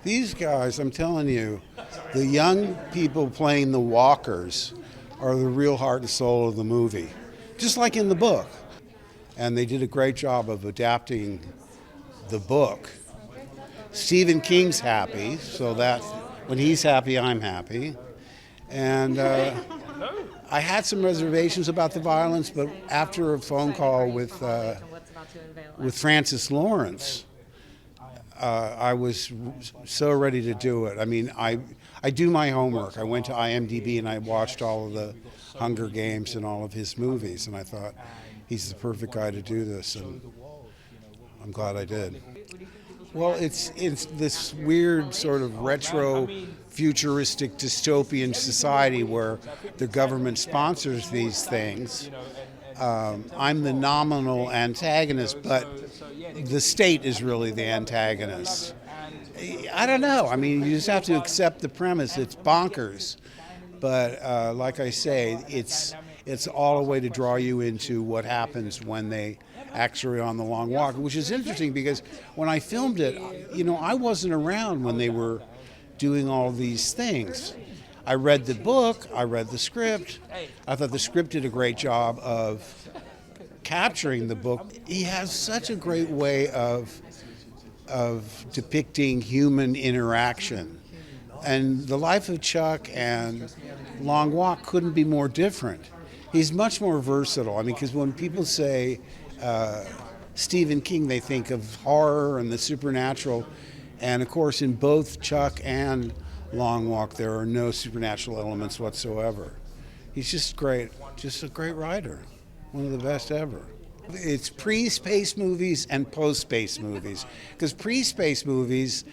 These guys, I'm telling you, the young people playing the walkers are the real heart and soul of the movie, just like in the book. And they did a great job of adapting the book. Stephen King's happy, so that when he's happy, I'm happy. And I had some reservations about the violence, but after a phone call with Francis Lawrence, I was so ready to do it. I mean, I do my homework. I went to IMDb and I watched all of the Hunger Games and all of his movies, and I thought he's the perfect guy to do this, and I'm glad I did. Well, it's this weird sort of retro, futuristic, dystopian society where the government sponsors these things. I'm the nominal antagonist, but the state is really the antagonist. I don't know. I mean, you just have to accept the premise. It's bonkers, but like I say, it's all a way to draw you into what happens when they actually are on the long walk, which is interesting because when I filmed it, I wasn't around when they were doing all these things. I read the book, I read the script. I thought the script did a great job of capturing the book. He has such a great way of depicting human interaction. And The Life of Chuck and Long Walk couldn't be more different. He's much more versatile. I mean, because when people say Stephen King, they think of horror and the supernatural. And of course, in both Chuck and Long Walk, there are no supernatural elements whatsoever. He's just great, just a great writer, one of the best ever. It's pre-space movies and post-space movies. Because pre-space movies,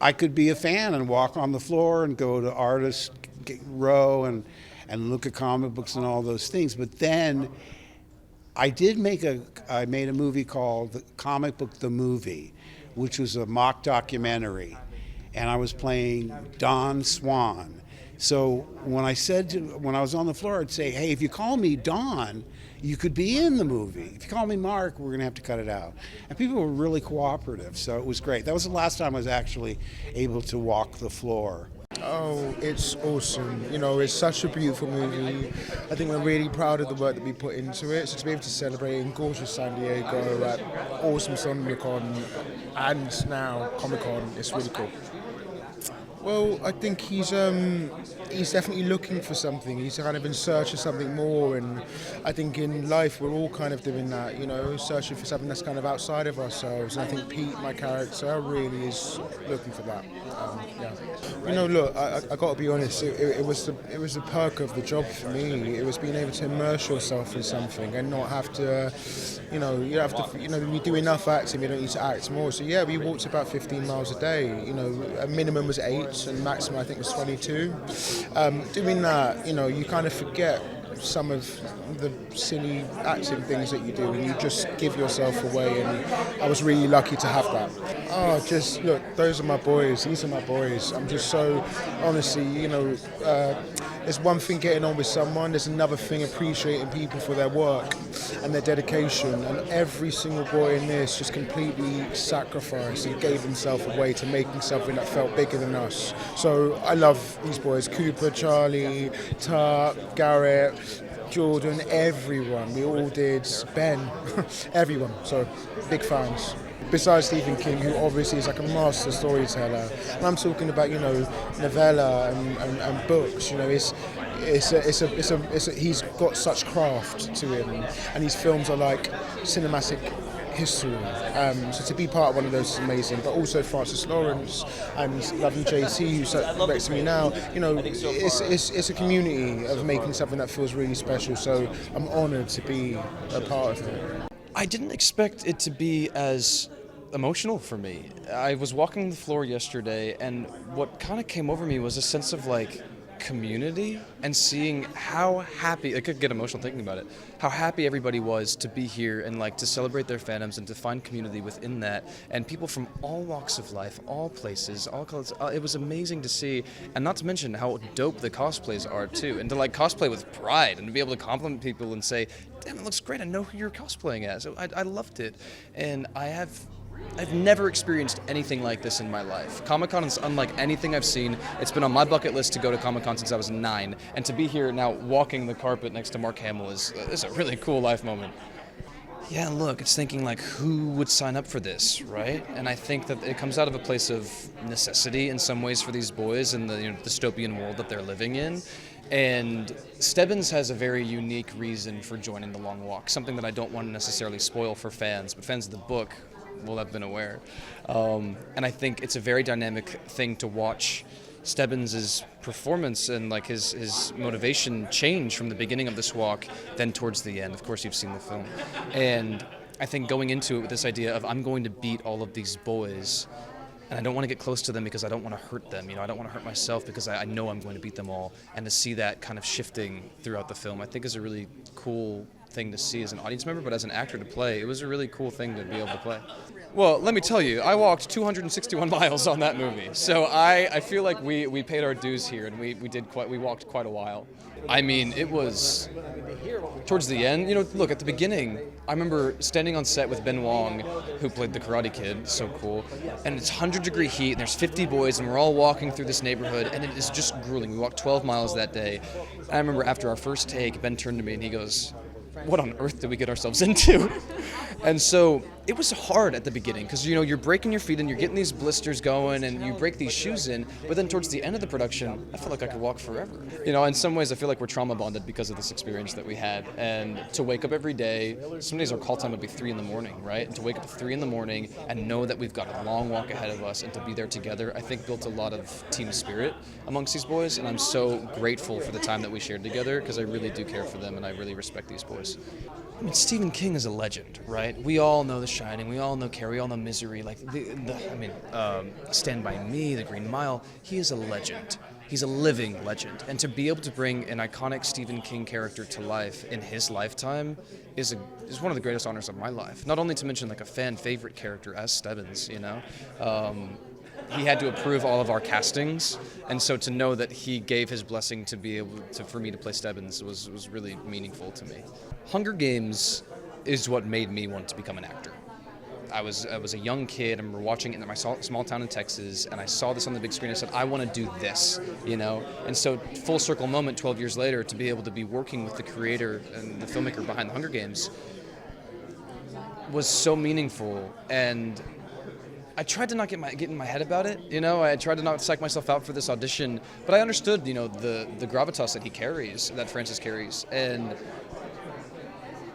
I could be a fan and walk on the floor and go to artist row and look at comic books and all those things. But then I made a movie called The Comic Book The Movie, which was a mock documentary. And I was playing Don Swan. So when I was on the floor, I'd say, hey, if you call me Don, you could be in the movie. If you call me Mark, we're going to have to cut it out. And people were really cooperative, so it was great. That was the last time I was actually able to walk the floor. Oh, it's awesome. It's such a beautiful movie. I think we're really proud of the work that we put into it. So to be able to celebrate in gorgeous San Diego at awesome Con and now Comic-Con, it's really cool. Well, I think he's definitely looking for something. He's kind of in search of something more, and I think in life we're all kind of doing that, searching for something that's kind of outside of ourselves. And I think Pete, my character, really is looking for that. Look, I got to be honest. It was the perk of the job for me. It was being able to immerse yourself in something and not have to, you have to, when you do enough acting, you don't need to act more. So yeah, we walked about 15 miles a day. A minimum was 8. And maximum I think was 22. Doing that, you kind of forget some of the silly acting things that you do and you just give yourself away, and I was really lucky to have that. Just look, those are my boys, these are my boys. I'm just so, honestly, there's one thing getting on with someone, there's another thing appreciating people for their work and their dedication, and every single boy in this just completely sacrificed and gave himself away to making something that felt bigger than us. So I love these boys, Cooper, Charlie, Tart, Garrett, Jordan, everyone. We all did, Ben, everyone. So big fans. Besides Stephen King, who obviously is like a master storyteller, and I'm talking about novella and books. He's got such craft to him, and his films are like cinematic history. So to be part of one of those is amazing. But also Francis Lawrence and lovely JT, who's sat next to me now. It's a community of making something that feels really special. So I'm honoured to be a part of it. I didn't expect it to be as emotional for me. I was walking the floor yesterday, and what kind of came over me was a sense of community, and seeing how happy, I could get emotional thinking about it, how happy everybody was to be here and to celebrate their fandoms and to find community within that, and people from all walks of life, all places, all colors. It was amazing to see, and not to mention how dope the cosplays are too, and to cosplay with pride and to be able to compliment people and say, damn, it looks great, I know who you're cosplaying as. So I loved it, and I have I've never experienced anything like this in my life. Comic-Con is unlike anything I've seen. It's been on my bucket list to go to Comic-Con since I was 9, and to be here now walking the carpet next to Mark Hamill is a really cool life moment. Yeah, look, it's thinking like, who would sign up for this, right? And I think that it comes out of a place of necessity in some ways for these boys in the dystopian world that they're living in. And Stebbins has a very unique reason for joining the Long Walk, something that I don't want to necessarily spoil for fans, but fans of the book will have been aware. And I think it's a very dynamic thing to watch Stebbins' performance and like his motivation change from the beginning of this walk then towards the end. Of course, you've seen the film. And I think going into it with this idea of I'm going to beat all of these boys, and I don't want to get close to them because I don't want to hurt them. I don't want to hurt myself because I know I'm going to beat them all. And to see that kind of shifting throughout the film, I think is a really cool thing to see as an audience member, but as an actor to play, it was a really cool thing to be able to play. Well, let me tell you, I walked 261 miles on that movie, so I feel like we paid our dues here, and we walked quite a while. I mean, it was towards the end. Look, at the beginning, I remember standing on set with Ben Wang, who played the Karate Kid, so cool, and it's 100-degree heat, and there's 50 boys, and we're all walking through this neighborhood, and it is just grueling. We walked 12 miles that day. And I remember after our first take, Ben turned to me and he goes, "What on earth did we get ourselves into?" And so it was hard at the beginning because, you're breaking your feet and you're getting these blisters going and you break these shoes in. But then towards the end of the production, I felt like I could walk forever. In some ways, I feel like we're trauma bonded because of this experience that we had. And to wake up every day, some days our call time would be 3 a.m, right? And to wake up at 3 a.m. and know that we've got a long walk ahead of us and to be there together, I think built a lot of team spirit amongst these boys. And I'm so grateful for the time that we shared together because I really do care for them and I really respect these boys. I mean, Stephen King is a legend, right? We all know The Shining, we all know Carrie, we all know Misery, Stand By Me, The Green Mile. He is a legend. He's a living legend. And to be able to bring an iconic Stephen King character to life in his lifetime is one of the greatest honors of my life. Not only to mention like a fan favorite character as Stebbins, he had to approve all of our castings, and so to know that he gave his blessing to be able to, for me to play Stebbins was really meaningful to me. Hunger Games is what made me want to become an actor. I was a young kid. I remember watching it in my small town in Texas, and I saw this on the big screen. I said, I want to do this, And so, full circle moment, 12 years later, to be able to be working with the creator and the filmmaker behind the Hunger Games was so meaningful. And I tried to not get in my head about it, I tried to not psych myself out for this audition, but I understood, the gravitas that he carries, that Francis carries, and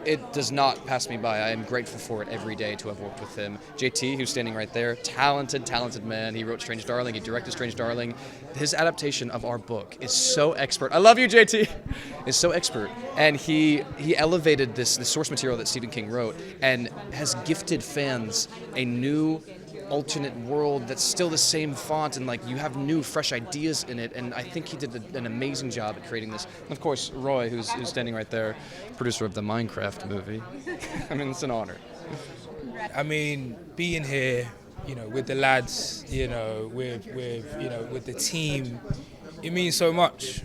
it does not pass me by. I am grateful for it every day to have worked with him. JT, who's standing right there, talented man. He wrote Strange Darling, he directed Strange Darling. His adaptation of our book is so expert. I love you, JT! Is so expert. And he elevated this source material that Stephen King wrote and has gifted fans a new alternate world that's still the same font, and you have new fresh ideas in it, and I think he did an amazing job at creating this. And of course Roy, who's standing right there, producer of the Minecraft movie. I mean, it's an honor. I mean, being here, with the lads, with the team, it means so much,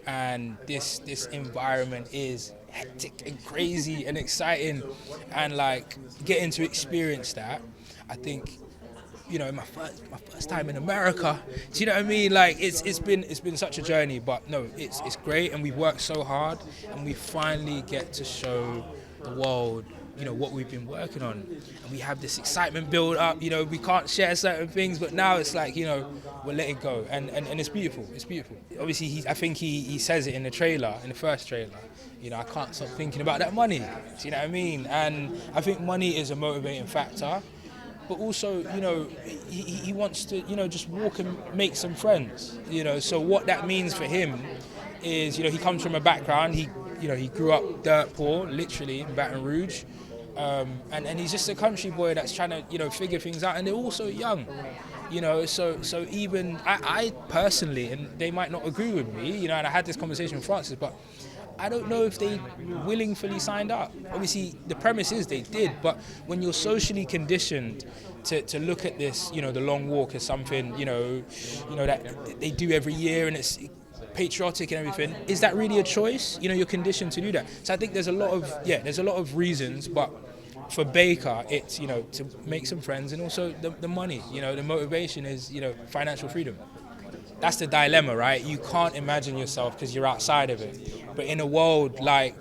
and this environment is hectic and crazy and exciting, and getting to experience that. I think, my first time in America. Do you know what I mean? It's been such a journey, but no, it's great, and we've worked so hard, and we finally get to show the world, what we've been working on, and we have this excitement build up. We can't share certain things, but now it's we'll let it go, and it's beautiful. It's beautiful. Obviously, I think he says it in the trailer, in the first trailer. I can't stop thinking about that money. Do you know what I mean? And I think money is a motivating factor. But also, he wants to, just walk and make some friends, So what that means for him is, he comes from a background, he grew up dirt poor, literally, in Baton Rouge. And he's just a country boy that's trying to, figure things out. And they're also young, So even I personally, and they might not agree with me, and I had this conversation with Francis, but I don't know if they willingly signed up. Obviously, the premise is they did, but when you're socially conditioned to look at this, the long walk as something, that they do every year and it's patriotic and everything, is that really a choice? You're conditioned to do that. So I think there's a lot of reasons, but for Baker, it's, to make some friends, and also the money, the motivation is, financial freedom. That's the dilemma, right? You can't imagine yourself because you're outside of it. But in a world like,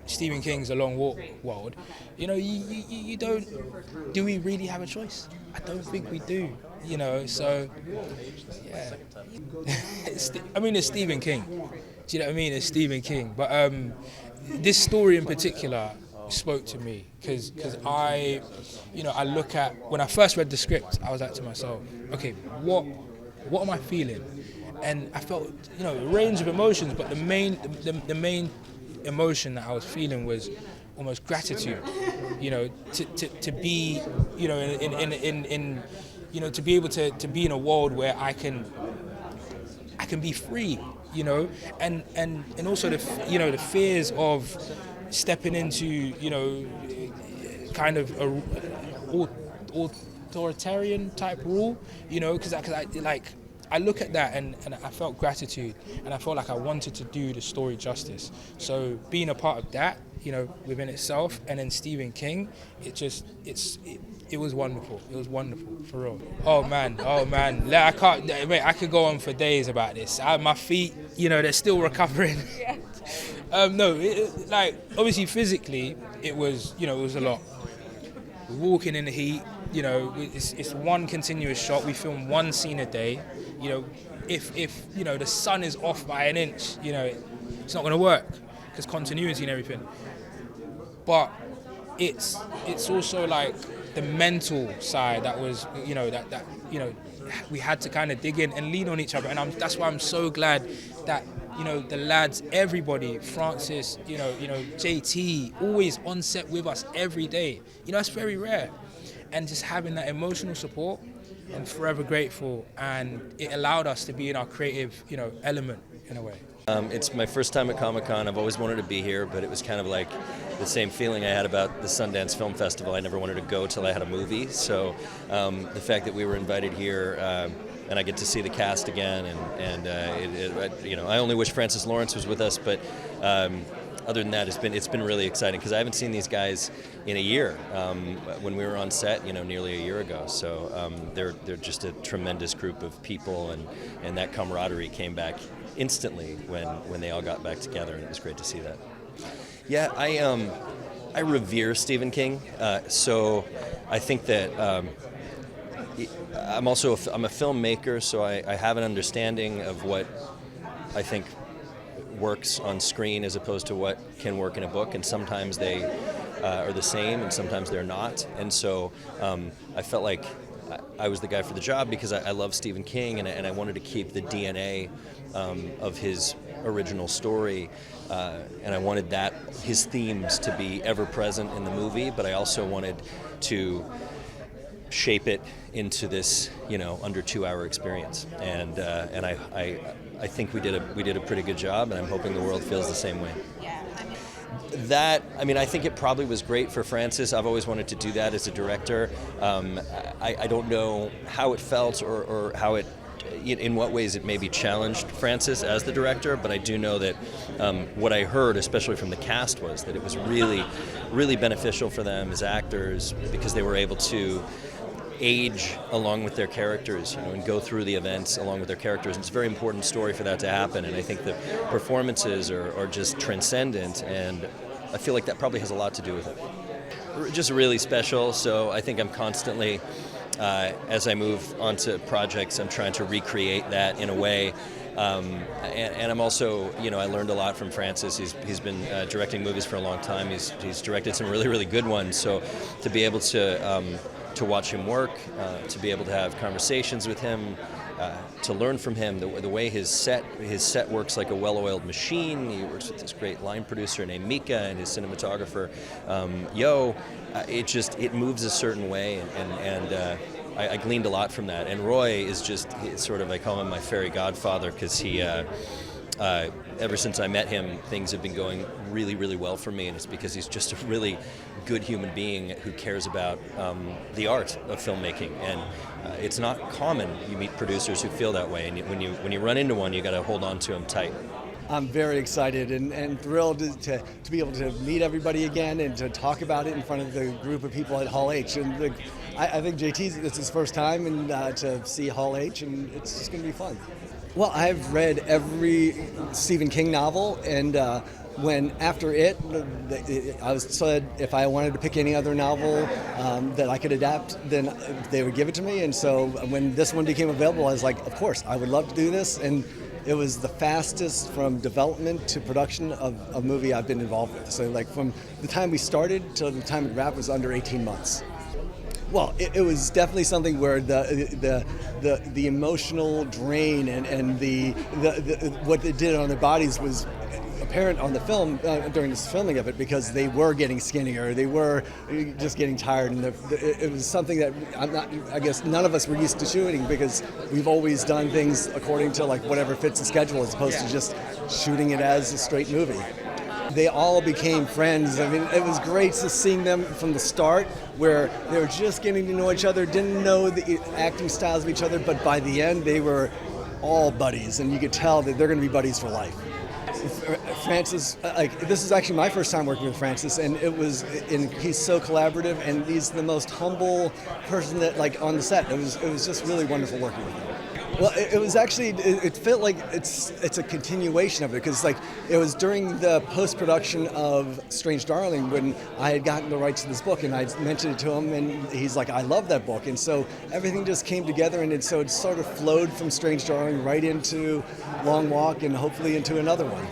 Stephen King's A Long Walk world, you don't, do we really have a choice? I don't think we do, so, yeah. It's Stephen King. Do you know what I mean? It's Stephen King. But this story in particular spoke to me because I look at, when I first read the script, I was like to myself, okay, what am I feeling? And I felt, a range of emotions, but the main emotion that I was feeling was almost gratitude, to be, to be able to be in a world where I can be free, and also the fears of stepping into, kind of a authoritarian type rule, because I look at that and I felt gratitude, and I felt like I wanted to do the story justice. So being a part of that, within itself, and then Stephen King, it was wonderful. It was wonderful, for real. Oh man. I could go on for days about this. My feet, they're still recovering. No, obviously physically, it was a lot. Walking in the heat, it's one continuous shot. We film one scene a day. If the sun is off by an inch, it's not going to work because continuity and everything. But it's also like the mental side that was, that we had to kind of dig in and lean on each other, and that's why I'm so glad that the lads, everybody, Francis, JT, always on set with us every day. It's very rare, and just having that emotional support, I'm forever grateful, and it allowed us to be in our creative, element in a way. It's my first time at Comic-Con. I've always wanted to be here, but it was kind of like the same feeling I had about the Sundance Film Festival. I never wanted to go till I had a movie. So the fact that we were invited here, and I get to see the cast again, and I only wish Francis Lawrence was with us, but other than that, it's been really exciting because I haven't seen these guys in a year. When we were on set, nearly a year ago. So they're just a tremendous group of people, and that camaraderie came back instantly when they all got back together, and it was great to see that. Yeah, I revere Stephen King, so I think that I'm a filmmaker, so I have an understanding of what I think works on screen as opposed to what can work in a book, and sometimes they are the same and sometimes they're not, and so I felt like I was the guy for the job because I love Stephen King, and I wanted to keep the DNA of his original story, and I wanted his themes to be ever present in the movie, but I also wanted to shape it into this under 2-hour experience, and I think we did a pretty good job, and I'm hoping the world feels the same way. I think it probably was great for Francis. I've always wanted to do that as a director. I don't know how it felt or how it, in what ways it maybe challenged Francis as the director, but I do know that what I heard, especially from the cast, was that it was really, really beneficial for them as actors because they were able to age along with their characters, and go through the events along with their characters. And it's a very important story for that to happen, and I think the performances are just transcendent, and I feel like that probably has a lot to do with it. Just really special, so I think I'm constantly, as I move onto projects, I'm trying to recreate that in a way. And I'm also, I learned a lot from Francis. He's been directing movies for a long time. He's directed some really, really good ones, so to be able to watch him work, to be able to have conversations with him, to learn from him, the way his set works like a well-oiled machine. He works with this great line producer named Mika and his cinematographer, Yo. It moves a certain way, and I gleaned a lot from that. And Roy is I call him my fairy godfather because he, ever since I met him, things have been going really, really well for me, and it's because he's just a really good human being who cares about the art of filmmaking. And it's not common you meet producers who feel that way, and when you run into one, you got to hold on to them tight. I'm very excited and thrilled to be able to meet everybody again and to talk about it in front of the group of people at Hall H. And I think JT's, it's his first time and to see Hall H, and it's just going to be fun. Well, I've read every Stephen King novel, and when after it, I was said if I wanted to pick any other novel that I could adapt, then they would give it to me. And so when this one became available, I was like, of course, I would love to do this. And it was the fastest from development to production of a movie I've been involved with. So like from the time we started till the time it wrapped was under 18 months. Well, it was definitely something where the emotional drain and the what it did on their bodies was apparent on the film during this filming of it, because they were getting skinnier, they were just getting tired, and it was something that I guess none of us were used to shooting, because we've always done things according to like whatever fits the schedule as opposed to just shooting it as a straight movie. They all became friends. I mean, it was great to seeing them from the start, where they were just getting to know each other, didn't know the acting styles of each other, but by the end they were all buddies, and you could tell that they're going to be buddies for life. Francis, this is actually my first time working with Francis, and he's so collaborative, and he's the most humble person that on the set. It was just really wonderful working with him. Well, it was actually, it felt like it's a continuation of it, because it was during the post-production of Strange Darling when I had gotten the rights to this book, and I mentioned it to him, and he's like, I love that book. And so everything just came together, and so it sort of flowed from Strange Darling right into Long Walk and hopefully into another one.